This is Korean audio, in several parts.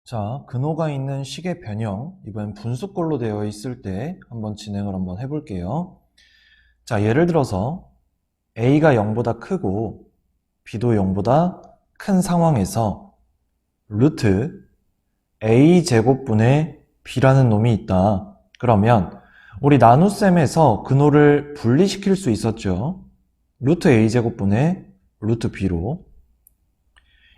자, 근호가 있는 식의 변형, 이번엔 분수꼴로 되어 있을 때 한번 진행을 한번 해볼게요. 자, 예를 들어서 A가 0보다 크고 B도 0보다 큰 상황에서 루트 A제곱분의 B라는 놈이 있다. 그러면 우리 나눗셈에서 근호를 분리시킬 수 있었죠. 루트 A제곱분의 루트 B로.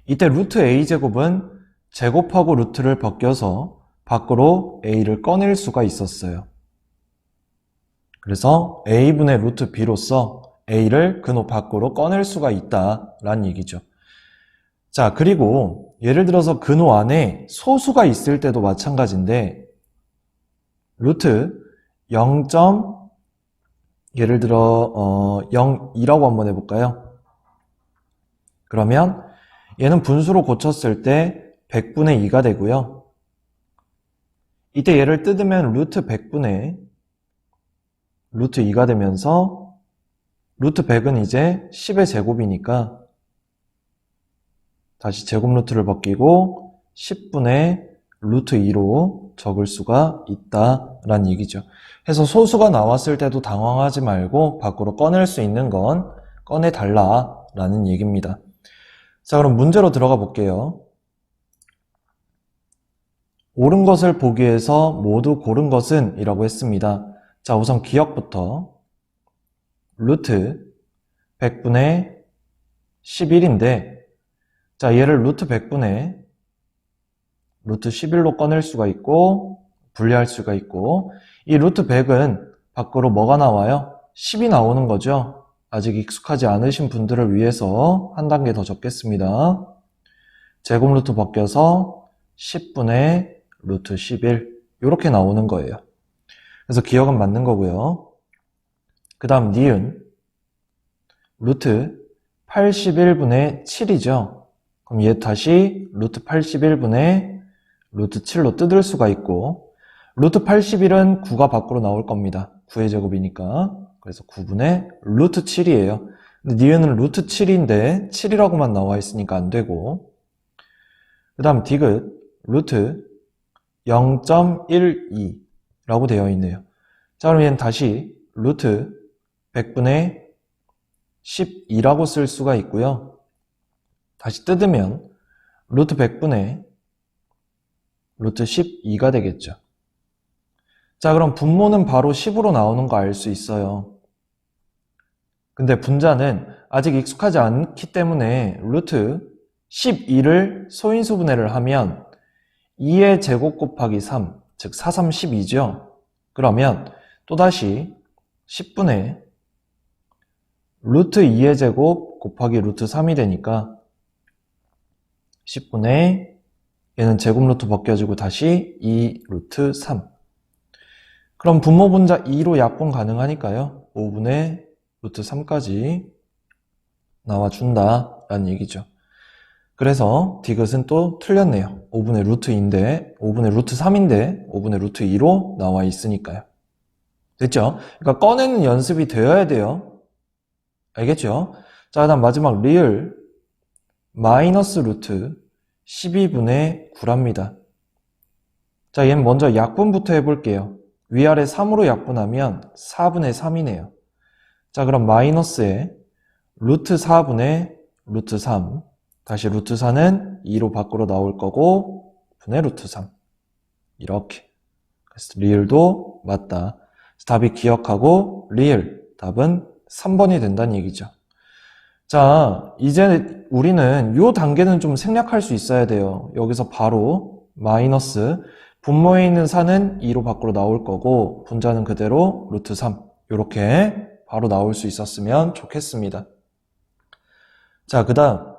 이때 루트 A제곱은 제곱하고 루트를 벗겨서 밖으로 A를 꺼낼 수가 있었어요. 그래서 A분의 루트 B로서 A를 근호 밖으로 꺼낼 수가 있다라는 얘기죠. 자, 그리고 예를 들어서 근호 안에 소수가 있을 때도 마찬가지인데 루트 0. 예를 들어 0이라고 한번 해볼까요? 그러면 얘는 분수로 고쳤을 때 100분의 2가 되고요. 이때 얘를 뜯으면 루트 100분의 루트 2가 되면서 루트 100은 이제 10의 제곱이니까 다시 제곱 루트를 벗기고 10분의 루트 2로 적을 수가 있다라는 얘기죠. 그래서 소수가 나왔을 때도 당황하지 말고 밖으로 꺼낼 수 있는 건 꺼내달라라는 얘기입니다. 자, 그럼 문제로 들어가 볼게요. 옳은 것을 보기 위해서 모두 고른 것은 이라고 했습니다. 자, 우선 기억부터 루트 100분의 11인데 자, 얘를 루트 100분의 루트 11로 꺼낼 수가 있고 분리할 수가 있고 이 루트 100은 밖으로 뭐가 나와요? 10이 나오는 거죠. 아직 익숙하지 않으신 분들을 위해서 한 단계 더 적겠습니다. 제곱 루트 벗겨서 10분의 루트 11 이렇게 나오는 거예요. 그래서 기억은 맞는 거고요. 그 다음 니은 루트 81분의 7이죠. 그럼 얘 다시 루트 81분의 루트 7로 뜯을 수가 있고 루트 81은 9가 밖으로 나올 겁니다. 9의 제곱이니까. 그래서 9분의 루트 7이에요. 근데 니은은 루트 7인데 7이라고만 나와 있으니까 안 되고 그 다음 디귿 루트 0.12라고 되어 있네요. 자, 그럼 얘는 다시 루트 100분의 12라고 쓸 수가 있고요. 다시 뜯으면 루트 100분의 루트 12가 되겠죠. 자, 그럼 분모는 바로 10으로 나오는 거 알 수 있어요. 근데 분자는 아직 익숙하지 않기 때문에 루트 12를 소인수분해를 하면 2의 제곱 곱하기 3, 즉 4, 3, 12죠. 그러면 또다시 10분의 루트 2의 제곱 곱하기 루트 3이 되니까 10분의 얘는 제곱 루트 벗겨지고 다시 2 루트 3. 그럼 분모 분자 2로 약분 가능하니까요. 5분의 루트 3까지 나와준다라는 얘기죠. 그래서 디귿은 또 틀렸네요. 5분의 루트 2인데 5분의 루트 3인데 5분의 루트 2로 나와 있으니까요. 됐죠? 그러니까 꺼내는 연습이 되어야 돼요. 알겠죠? 자, 그다음 마지막 리을 마이너스 루트 12분의 9랍니다. 자, 얘는 먼저 약분부터 해볼게요. 위아래 3으로 약분하면 4분의 3이네요. 자, 그럼 마이너스에 루트 4분의 루트 3 다시 루트 4는 2로 밖으로 나올 거고 분의 루트 3 이렇게. 그래서 리을도 맞다. 답이 기억하고 리을 답은 3번이 된다는 얘기죠. 자, 이제 우리는 이 단계는 좀 생략할 수 있어야 돼요. 여기서 바로 마이너스 분모에 있는 4는 2로 밖으로 나올 거고 분자는 그대로 루트 3 이렇게 바로 나올 수 있었으면 좋겠습니다. 자, 그 다음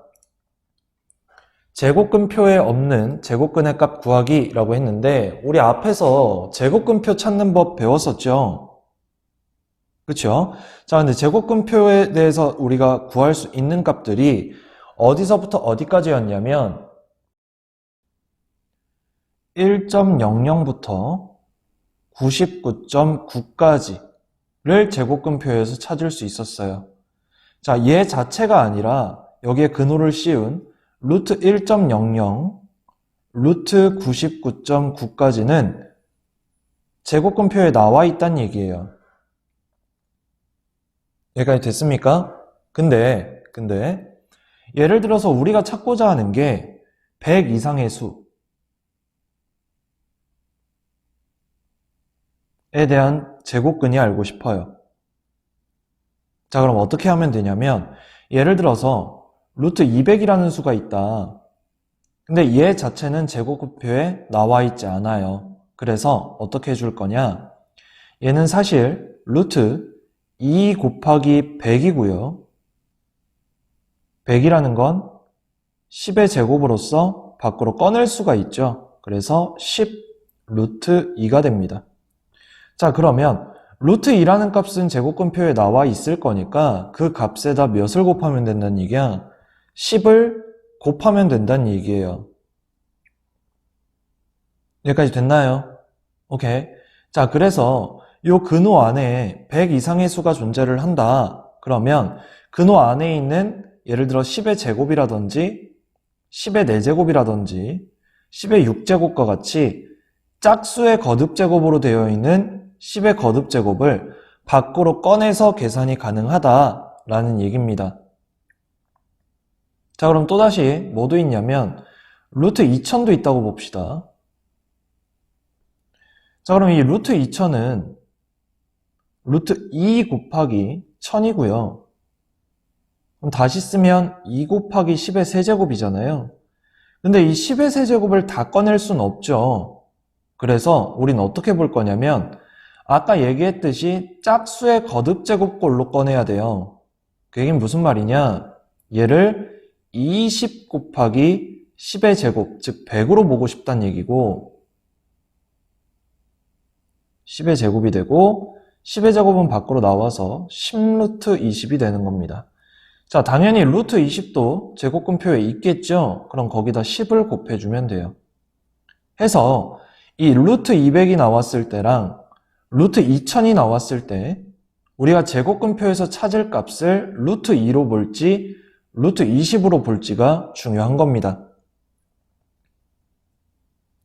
제곱근표에 없는 제곱근의 값 구하기 라고 했는데 우리 앞에서 제곱근표 찾는 법 배웠었죠? 그쵸? 자, 근데 제곱근표에 대해서 우리가 구할 수 있는 값들이 어디서부터 어디까지였냐면 1.00부터 99.9까지를 제곱근표에서 찾을 수 있었어요. 자, 얘 자체가 아니라 여기에 근호를 씌운 루트 1.00 루트 99.9까지는 제곱근표에 나와 있다는 얘기예요. 여기까지 됐습니까? 근데 예를 들어서 우리가 찾고자 하는 게 100 이상의 수에 대한 제곱근이 알고 싶어요. 자, 그럼 어떻게 하면 되냐면 예를 들어서 루트 200이라는 수가 있다. 근데 얘 자체는 제곱근표에 나와 있지 않아요. 그래서 어떻게 해줄 거냐? 얘는 사실 루트 2 곱하기 100이고요. 100이라는 건 10의 제곱으로서 밖으로 꺼낼 수가 있죠. 그래서 10 루트 2가 됩니다. 자, 그러면 루트 2라는 값은 제곱근표에 나와 있을 거니까 그 값에다 몇을 곱하면 된다는 얘기야? 10을 곱하면 된다는 얘기예요. 여기까지 됐나요? 오케이. 자, 그래서 요 근호 안에 100 이상의 수가 존재를 한다. 그러면 근호 안에 있는 예를 들어 10의 제곱이라든지 10의 4제곱이라든지 10의 6제곱과 같이 짝수의 거듭제곱으로 되어 있는 10의 거듭제곱을 밖으로 꺼내서 계산이 가능하다라는 얘기입니다. 자, 그럼 또다시 뭐도 있냐면 루트 2000도 있다고 봅시다. 자, 그럼 이 루트 2000은 루트 2 곱하기 1000이고요. 그럼 다시 쓰면 2 곱하기 10의 세제곱이잖아요. 근데 이 10의 세제곱을 다 꺼낼 수는 없죠. 그래서 우린 어떻게 볼 거냐면 아까 얘기했듯이 짝수의 거듭제곱꼴로 꺼내야 돼요. 그 얘기는 무슨 말이냐? 얘를 20 곱하기 10의 제곱, 즉 100으로 보고 싶다는 얘기고 10의 제곱이 되고 10의 제곱은 밖으로 나와서 10루트 20이 되는 겁니다. 자, 당연히 루트 20도 제곱근표에 있겠죠? 그럼 거기다 10을 곱해주면 돼요. 해서 이 루트 200이 나왔을 때랑 루트 2000이 나왔을 때 우리가 제곱근표에서 찾을 값을 루트 2로 볼지 루트 20으로 볼지가 중요한 겁니다.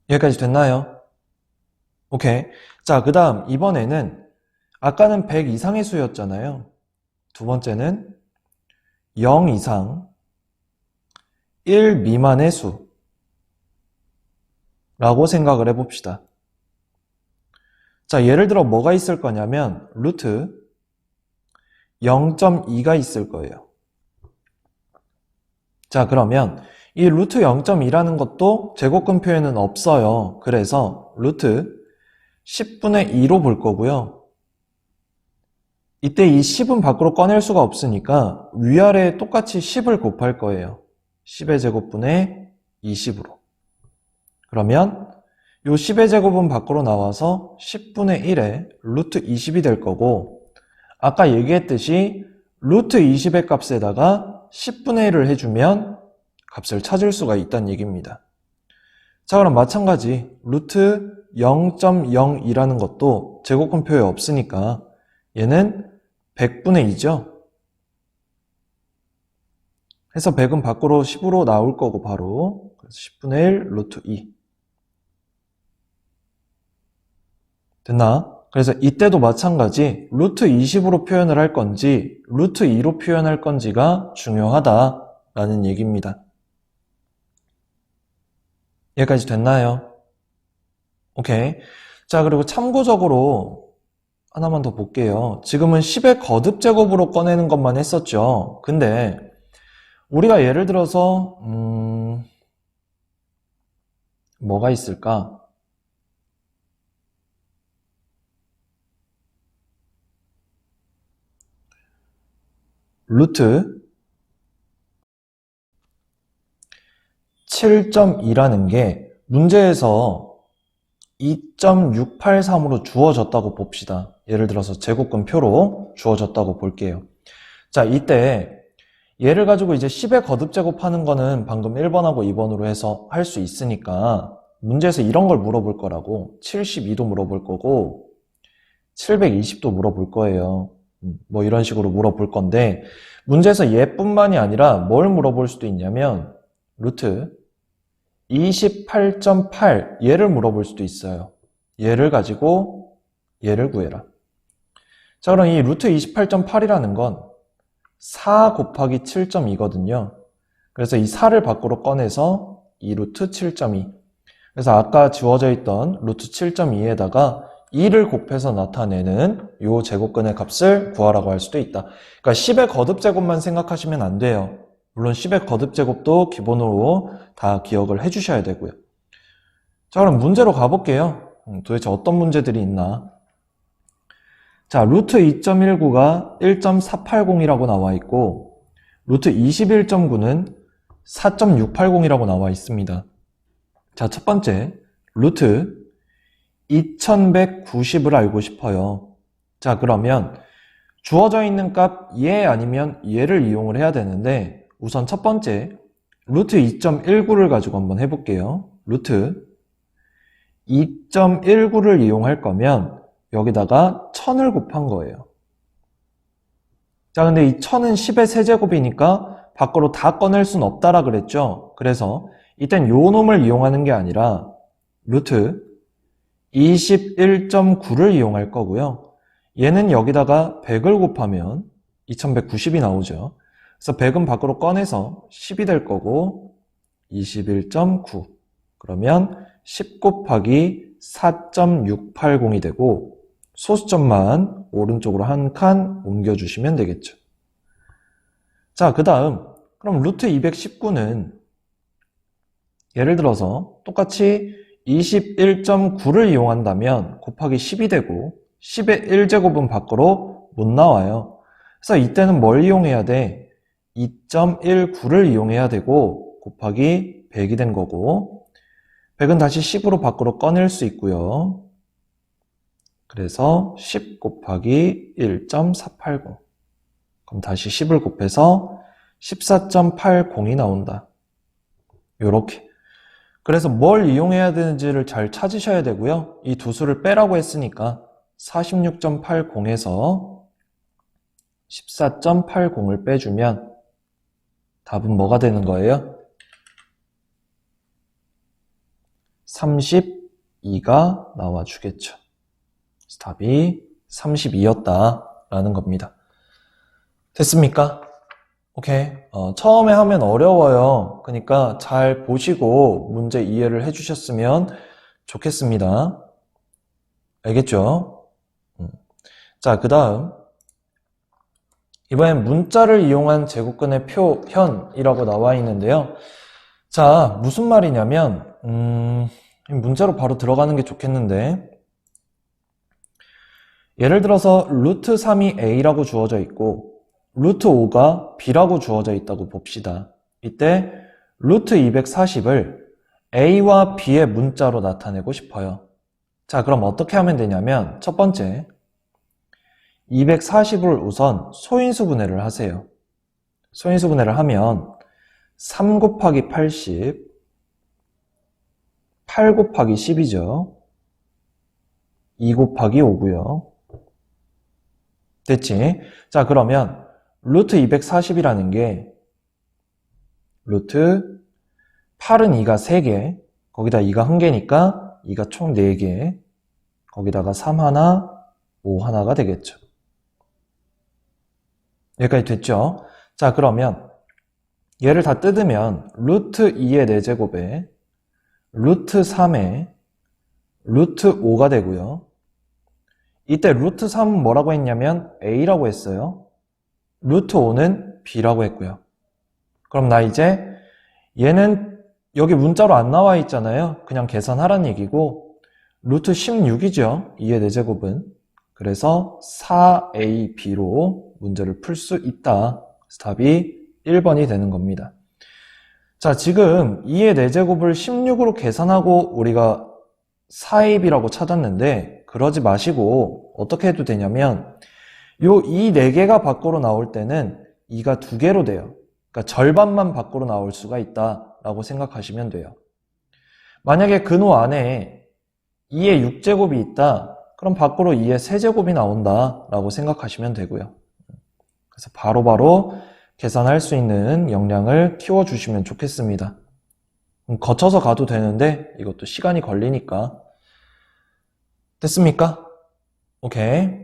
여기까지 됐나요? 오케이. 자, 그 다음 이번에는 아까는 100 이상의 수였잖아요. 두 번째는 0 이상 1 미만의 수라고 생각을 해봅시다. 자, 예를 들어 뭐가 있을 거냐면 루트 0.2가 있을 거예요. 자, 그러면 이 루트 0.2라는 것도 제곱근표에는 없어요. 그래서 루트 10분의 2로 볼 거고요. 이때 이 10은 밖으로 꺼낼 수가 없으니까 위아래에 똑같이 10을 곱할 거예요. 10의 제곱분의 20으로. 그러면 이 10의 제곱은 밖으로 나와서 10분의 1에 루트 20이 될 거고 아까 얘기했듯이 루트 20의 값에다가 10분의 1을 해주면 값을 찾을 수가 있다는 얘기입니다. 자, 그럼 마찬가지 루트 0.02라는 것도 제곱근표에 없으니까 얘는 100분의 2죠. 해서 100은 밖으로 10으로 나올 거고 바로 그래서 10분의 1 루트 2 됐나? 그래서 이때도 마찬가지 루트 20으로 표현을 할 건지 루트 2로 표현할 건지가 중요하다라는 얘기입니다. 여기까지 됐나요? 오케이. 자, 그리고 참고적으로 하나만 더 볼게요. 지금은 10의 거듭제곱으로 꺼내는 것만 했었죠. 근데 우리가 예를 들어서 뭐가 있을까? 루트 7.2라는 게 문제에서 2.683으로 주어졌다고 봅시다. 예를 들어서 제곱근표로 주어졌다고 볼게요. 자, 이때 얘를 가지고 이제 10의 거듭제곱하는 거는 방금 1번하고 2번으로 해서 할 수 있으니까 문제에서 이런 걸 물어볼 거라고 72도 물어볼 거고 720도 물어볼 거예요. 뭐 이런 식으로 물어볼 건데 문제에서 얘뿐만이 아니라 뭘 물어볼 수도 있냐면 루트 28.8 얘를 물어볼 수도 있어요. 얘를 가지고 얘를 구해라. 자, 그럼 이 루트 28.8이라는 건 4 곱하기 7.2거든요. 그래서 이 4를 밖으로 꺼내서 이 루트 7.2. 그래서 아까 주어져 있던 루트 7.2에다가 2를 곱해서 나타내는 이 제곱근의 값을 구하라고 할 수도 있다. 그러니까 10의 거듭제곱만 생각하시면 안 돼요. 물론 10의 거듭제곱도 기본으로 다 기억을 해주셔야 되고요. 자, 그럼 문제로 가볼게요. 도대체 어떤 문제들이 있나? 자, 루트 2.19가 1.480이라고 나와 있고 루트 21.9는 4.680이라고 나와 있습니다. 자, 첫 번째 루트 2190을 알고 싶어요. 자, 그러면 주어져 있는 값 얘 아니면 얘를 이용을 해야 되는데 우선 첫 번째 루트 2.19를 가지고 한번 해볼게요. 루트 2.19를 이용할 거면 여기다가 1000을 곱한 거예요. 자, 근데 이 1000은 10의 세제곱이니까 밖으로 다 꺼낼 순 없다라 그랬죠. 그래서 이땐 요 놈을 이용하는 게 아니라 루트 21.9를 이용할 거고요. 얘는 여기다가 100을 곱하면 2190이 나오죠. 그래서 100은 밖으로 꺼내서 10이 될 거고 21.9 그러면 10 곱하기 4.680이 되고 소수점만 오른쪽으로 한 칸 옮겨주시면 되겠죠. 자, 그 다음 그럼 루트 219는 예를 들어서 똑같이 21.9를 이용한다면 곱하기 10이 되고 10의 1제곱은 밖으로 못 나와요. 그래서 이때는 뭘 이용해야 돼? 2.19를 이용해야 되고 곱하기 100이 된 거고 100은 다시 10으로 밖으로 꺼낼 수 있고요. 그래서 10 곱하기 1.480 그럼 다시 10을 곱해서 14.80이 나온다. 요렇게. 그래서 뭘 이용해야 되는지를 잘 찾으셔야 되고요. 이 두 수를 빼라고 했으니까 46.80에서 14.80을 빼주면 답은 뭐가 되는 거예요? 32가 나와주겠죠. 답이 32였다라는 겁니다. 됐습니까? 오케이. 처음에 하면 어려워요. 그러니까 잘 보시고 문제 이해를 해주셨으면 좋겠습니다. 알겠죠? 자, 그 다음 이번엔 문자를 이용한 제곱근의 표현이라고 나와 있는데요. 자, 무슨 말이냐면 문자로 바로 들어가는 게 좋겠는데 예를 들어서 루트 3이 a라고 주어져 있고 루트 5가 b라고 주어져 있다고 봅시다. 이때 루트 240을 a와 b의 문자로 나타내고 싶어요. 자, 그럼 어떻게 하면 되냐면 첫 번째 240을 우선 소인수분해를 하세요. 소인수분해를 하면 3 곱하기 80 8 곱하기 10이죠. 2 곱하기 5고요. 됐지? 자, 그러면 루트 240이라는 게 루트 8은 2가 3개 거기다 2가 1개니까 2가 총 4개 거기다가 3 하나 5 하나가 되겠죠. 여기까지 됐죠? 자, 그러면 얘를 다 뜯으면 루트 2의 4제곱에 루트 3의 루트 5가 되고요. 이때 루트 3은 뭐라고 했냐면 a라고 했어요. 루트 5는 b라고 했고요. 그럼 나 이제 얘는 여기 문자로 안 나와 있잖아요. 그냥 계산하라는 얘기고 루트 16이죠. 2의 4제곱은. 그래서 4ab로 문제를 풀 수 있다. 답이 1번이 되는 겁니다. 자, 지금 2의 4제곱을 16으로 계산하고 우리가 4ab라고 찾았는데 그러지 마시고 어떻게 해도 되냐면 요 이 4개가 밖으로 나올 때는 2가 2개로 돼요. 그러니까 절반만 밖으로 나올 수가 있다라고 생각하시면 돼요. 만약에 근호 안에 2의 6제곱이 있다. 그럼 밖으로 2의 세제곱이 나온다라고 생각하시면 되고요. 그래서 바로바로 계산할 수 있는 역량을 키워주시면 좋겠습니다. 거쳐서 가도 되는데 이것도 시간이 걸리니까. 됐습니까? 오케이.